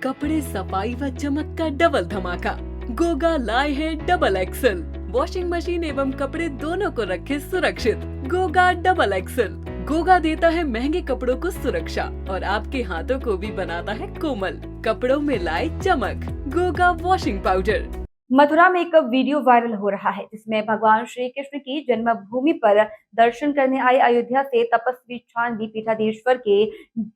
कपड़े सफाई व चमक का डबल धमाका। गोगा लाए हैं डबल एक्सल। वॉशिंग मशीन एवं कपड़े दोनों को रखे सुरक्षित। Goga double axle. गोगा देता है महंगे कपड़ों को सुरक्षा और आपके हाथों को भी बनाता है कोमल। कपड़ों में लाए चमक। Goga washing powder. मथुरा में एक वीडियो वायरल हो रहा है जिसमें भगवान श्री कृष्ण की जन्मभूमि पर दर्शन करने आए अयोध्या से तपस्वी चांदी पीठाधीश्वर के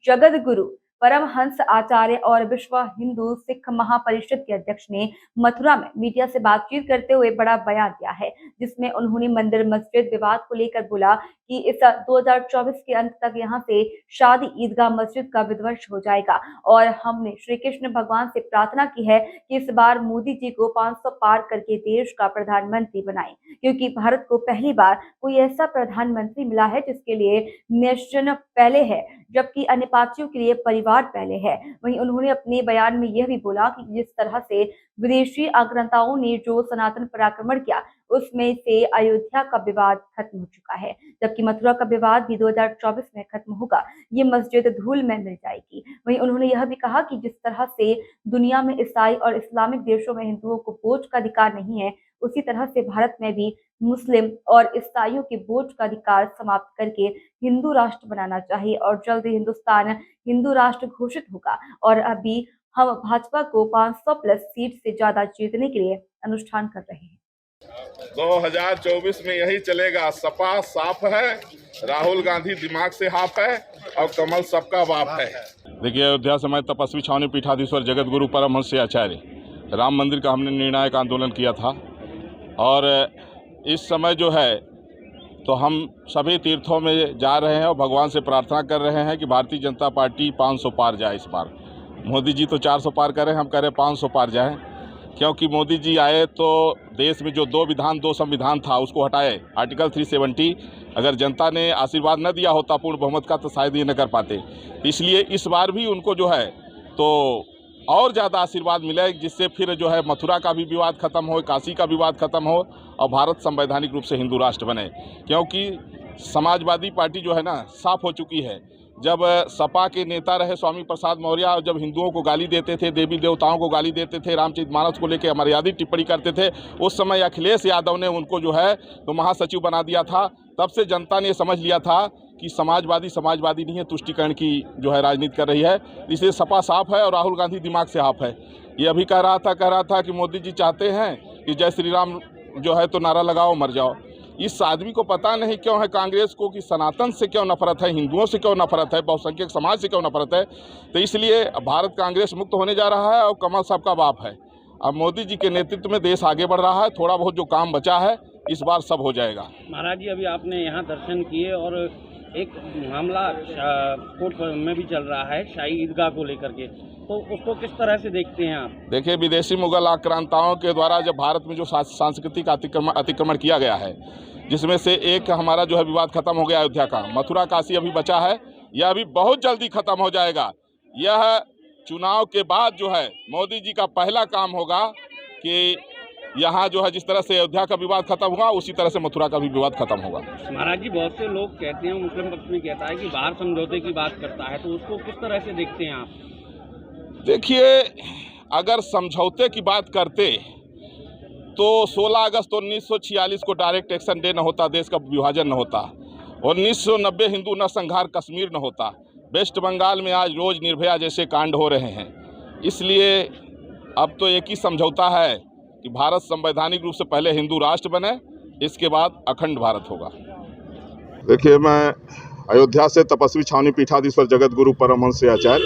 जगत गुरु परमहंस आचार्य और विश्व हिंदू सिख महापरिषद के अध्यक्ष ने मथुरा में मीडिया से बातचीत करते हुए बड़ा बयान दिया है, जिसमें उन्होंने मंदिर मस्जिद विवाद को लेकर बोला कि इस 2024 के अंत तक यहां से शादी ईदगाह मस्जिद का विध्वंस हो जाएगा और हमने श्री कृष्ण भगवान से प्रार्थना की है कि इस बार मोदी जी को 500 पार करके देश का प्रधानमंत्री बनाएं, क्योंकि भारत को पहली बार कोई ऐसा प्रधानमंत्री मिला है जिसके लिए नेशन पहले है जबकि अन्य पार्टियों के लिए परिवार पहले है। वहीं उन्होंने अपने बयान में यह भी बोला कि जिस तरह से विदेशी आक्रांताओं ने जो सनातन पर आक्रमण किया उसमें से अयोध्या का विवाद खत्म हो चुका है, जबकि मथुरा का विवाद भी 2024 में खत्म होगा। ये मस्जिद धूल में मिल जाएगी। वहीं उन्होंने यह भी कहा कि जिस तरह से दुनिया में ईसाई और इस्लामिक देशों में हिंदुओं को वोट का अधिकार नहीं है, उसी तरह से भारत में भी मुस्लिम और ईसाइयों के वोट का अधिकार समाप्त करके हिंदू राष्ट्र बनाना चाहिए और जल्द हिंदुस्तान हिंदू राष्ट्र घोषित होगा। और अभी हम भाजपा को 500 प्लस सीट से ज्यादा जीतने के लिए अनुष्ठान कर रहे हैं। 2024 में यही चलेगा। सपा साफ है, राहुल गांधी दिमाग से हाफ है और कमल सबका बाप है। देखिए, अयोध्या समय तपस्वी छावनी पीठाधीश्वर जगत गुरु परमहंस आचार्य राम मंदिर का हमने निर्णायक आंदोलन किया था और इस समय जो है तो हम सभी तीर्थों में जा रहे हैं और भगवान से प्रार्थना कर रहे हैं कि भारतीय जनता पार्टी 500 पार जाए इस बार। मोदी जी तो 400 पार करें, हम कह रहे हैं 500 पार जाए, क्योंकि मोदी जी आए तो देश में जो दो संविधान था उसको हटाए। आर्टिकल 370 अगर जनता ने आशीर्वाद न दिया होता पूर्ण बहुमत का तो शायद ये न कर पाते। इसलिए इस बार भी उनको जो है तो और ज़्यादा आशीर्वाद मिले, जिससे फिर जो है मथुरा का भी विवाद खत्म हो, काशी का विवाद खत्म हो और भारत संवैधानिक रूप से हिंदू राष्ट्र बने। क्योंकि समाजवादी पार्टी जो है ना साफ हो चुकी है। जब सपा के नेता रहे स्वामी प्रसाद मौर्य और जब हिंदुओं को गाली देते थे, देवी देवताओं को गाली देते थे, रामचरितमानस को लेकर अमर्यादित टिप्पणी करते थे, उस समय अखिलेश यादव ने उनको जो है तो महासचिव बना दिया था। तब से जनता ने समझ लिया था कि समाजवादी नहीं है, तुष्टीकरण की जो है राजनीति कर रही है। इसलिए सपा साफ है और राहुल गांधी दिमाग से हाफ है। ये अभी कह रहा था कि मोदी जी चाहते हैं कि जय श्री राम जो है तो नारा लगाओ मर जाओ। इस आदमी को पता नहीं क्यों है कांग्रेस को कि सनातन से क्यों नफरत है, हिंदुओं से क्यों नफरत है, बहुसंख्यक समाज से क्यों नफरत है। तो इसलिए भारत कांग्रेस मुक्त होने जा रहा है और कमल सबका बाप है। अब मोदी जी के नेतृत्व में देश आगे बढ़ रहा है। थोड़ा बहुत जो काम बचा है इस बार सब हो जाएगा। महाराज जी, अभी आपने यहाँ दर्शन किए और एक मामला कोर्ट में भी चल रहा है शाही ईदगाह को लेकर के, तो उसको किस तरह से देखते हैं आप? देखिए, विदेशी मुगल आक्रांताओं के द्वारा जब भारत में जो सांस्कृतिक अतिक्रमण किया गया है, जिसमें से एक हमारा जो है विवाद खत्म हो गया अयोध्या का, मथुरा काशी अभी बचा है, यह अभी बहुत जल्दी खत्म हो जाएगा। यह चुनाव के बाद जो है मोदी जी का पहला काम होगा कि यहाँ जो है जिस तरह से अयोध्या का विवाद खत्म हुआ उसी तरह से मथुरा का भी विवाद खत्म होगा। महाराज जी, बहुत से लोग कहते हैं, मुस्लिम पक्ष में कहता है कि बाहर समझौते की बात करता है, तो उसको किस तरह से देखते हैं आप? देखिए, अगर समझौते की बात करते तो 16 अगस्त 1946 को डायरेक्ट एक्शन डे न होता, देश का विभाजन न होता, 1990 हिंदू नरसंहार कश्मीर न होता, वेस्ट बंगाल में आज रोज निर्भया जैसे कांड हो रहे हैं। इसलिए अब तो एक ही समझौता है कि भारत संवैधानिक रूप से पहले हिंदू राष्ट्र बने, इसके बाद अखंड भारत होगा। देखिए, मैं अयोध्या से तपस्वी छावनी पीठाधीश्वर जगत गुरु परमहंस आचार्य,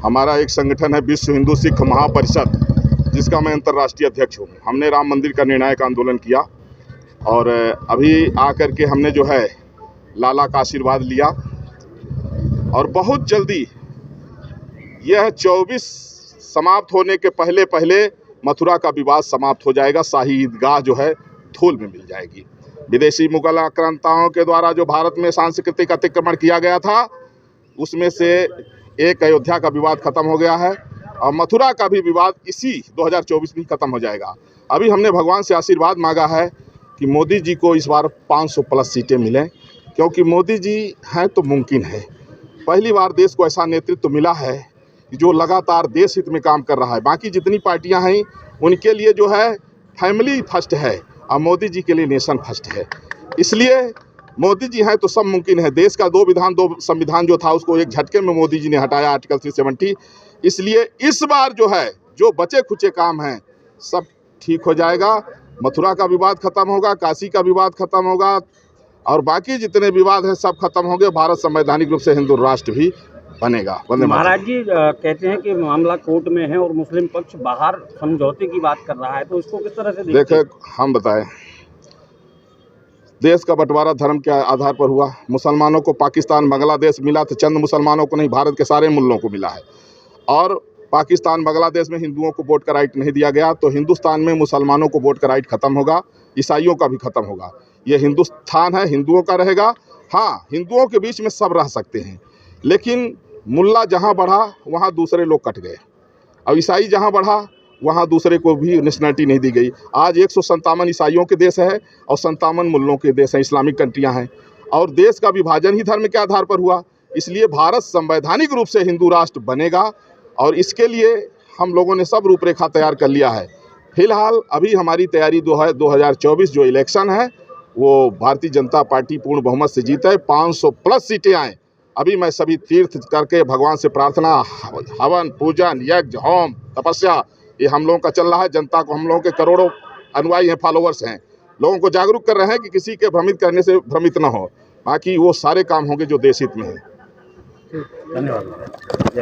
हमारा एक संगठन है विश्व हिंदू सिख महापरिषद, जिसका मैं अंतर्राष्ट्रीय अध्यक्ष हूँ। हमने राम मंदिर का निर्णायक आंदोलन किया और अभी आकर के हमने जो है लाला का आशीर्वाद लिया और बहुत जल्दी यह 24 समाप्त होने के पहले मथुरा का विवाद समाप्त हो जाएगा। शाही ईदगाह जो है धूल में मिल जाएगी। विदेशी मुगल आक्रांताओं के द्वारा जो भारत में सांस्कृतिक अतिक्रमण किया गया था उसमें से एक अयोध्या का विवाद खत्म हो गया है और मथुरा का भी विवाद इसी 2024 में खत्म हो जाएगा। अभी हमने भगवान से आशीर्वाद मांगा है कि मोदी जी को इस बार 500 प्लस सीटें मिलें, क्योंकि मोदी जी हैं तो मुमकिन है। पहली बार देश को ऐसा नेतृत्व मिला है जो लगातार देश हित में काम कर रहा है। बाकी जितनी पार्टियां हैं उनके लिए जो है फैमिली फर्स्ट है और मोदी जी के लिए नेशन फर्स्ट है। इसलिए मोदी जी हैं तो सब मुमकिन है। देश का 2 संविधान जो था उसको एक झटके में मोदी जी ने हटाया, आर्टिकल 370। इसलिए इस बार जो है जो बचे खुचे काम हैं सब ठीक हो जाएगा। मथुरा का विवाद खत्म होगा, काशी का विवाद खत्म होगा और बाकी जितने विवाद हैं सब खत्म होंगे। भारत संवैधानिक रूप से हिंदू राष्ट्र भी बनेगा। महाराज जी कहते हैं कि मामला कोर्ट में है और मुस्लिम पक्ष बाहर समझौते की बात कर रहा है, तो इसको किस तरह से देखते हैं? देखिए हम बताएं, देश का बंटवारा धर्म के आधार पर हुआ। मुसलमानों को पाकिस्तान बांग्लादेश मिला तो चंद मुसलमानों को नहीं, भारत के सारे मुल्लों को मिला है। और पाकिस्तान बांग्लादेश में हिंदुओं को वोट का राइट नहीं दिया गया, तो हिंदुस्तान में मुसलमानों को वोट का राइट खत्म होगा, ईसाइयों का भी खत्म होगा। ये हिंदुस्तान है, हिंदुओं का रहेगा। हाँ, हिंदुओं के बीच में सब रह सकते हैं, लेकिन मुल्ला जहाँ बढ़ा वहाँ दूसरे लोग कट गए और ईसाई जहाँ बढ़ा वहाँ दूसरे को भी नेशनलिटी नहीं दी गई। आज 157 ईसाइयों के देश है और 57 मुल्लों के देश हैं, इस्लामिक कंट्रियाँ हैं, और देश का विभाजन ही धर्म के आधार पर हुआ। इसलिए भारत संवैधानिक रूप से हिंदू राष्ट्र बनेगा और इसके लिए हम लोगों ने सब रूपरेखा तैयार कर लिया है। फिलहाल अभी हमारी तैयारी 2024 जो इलेक्शन है वो भारतीय जनता पार्टी पूर्ण बहुमत से जीते, 500 प्लस सीटें आएँ। अभी मैं सभी तीर्थ करके भगवान से प्रार्थना, हवन, पूजन, यज्ञ, होम, तपस्या ये हम लोगों का चल रहा है। जनता को, हम लोगों के करोड़ों अनुयायी हैं, फॉलोअर्स हैं, लोगों को जागरूक कर रहे हैं कि किसी के भ्रमित करने से भ्रमित ना हो। बाकी वो सारे काम होंगे जो देश हित में है। धन्यवाद।